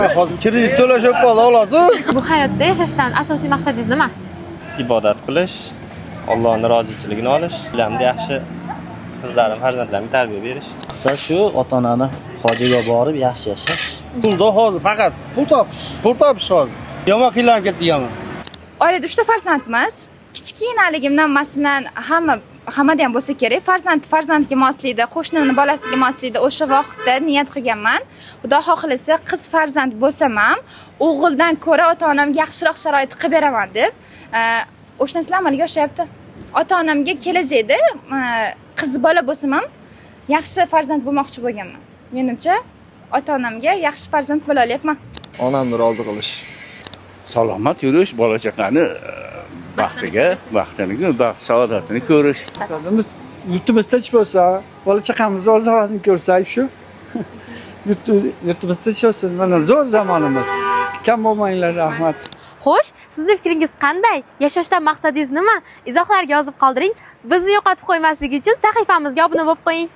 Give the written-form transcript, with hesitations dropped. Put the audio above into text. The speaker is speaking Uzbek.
Hozir kredit to'lashib bola olasiz. Bu hayotda yashashdan asosiy maqsadingiz nima? Ibodat qilish, Allohning rozichiligini olish, bilamda yaxshi qizlarim, farzandlarimga tarbiya berish. Qisa shu ota-onani hojiga borib yaxshi yashash. Pulda hozir faqat pul topish hozir. Yomon qiynalib ketganman. Oilada 3 ta farzandmiz. Kichkinaligimdan masalan hammada ham bo'lsa kerak, farzandga moslaydi, qo'shnini bolasiga moslaydi. O'sha vaqtda niyat qilganman. Xudo xohlasa qiz farzand bo'lsam ham, o'g'ildan ko'ra ota-onamga yaxshiroq sharoit qilib beraman deb, o'sha narsalar amalga oshyapti. Ota-onamga kelajakda qiz bola bo'lsam ham yaxshi farzand bo'lmoqchi bo'lganman. Menimcha ota-onamga yaxshi farzand bo'la olyapman. Onamni rozi qilish. Salomat yurish, bola chaqani baxtiga, baxt saodatini ko'rish. Biz yurtimiz tinch bo'lsa, bola chaqamiz orzuasini ko'rsak shu. Yurtimiz tinch bo'lsin. Mana zo'r zamonimiz. Kam bo'lmanglar, rahmat. Xo'sh, sizning fikringiz qanday? Yashashdan maqsadingiz nima? Izohlarga yozib qoldiring. Bizni yo'qotib qo'ymaslik uchun sahifamizga obuna bo'lib qo'ying.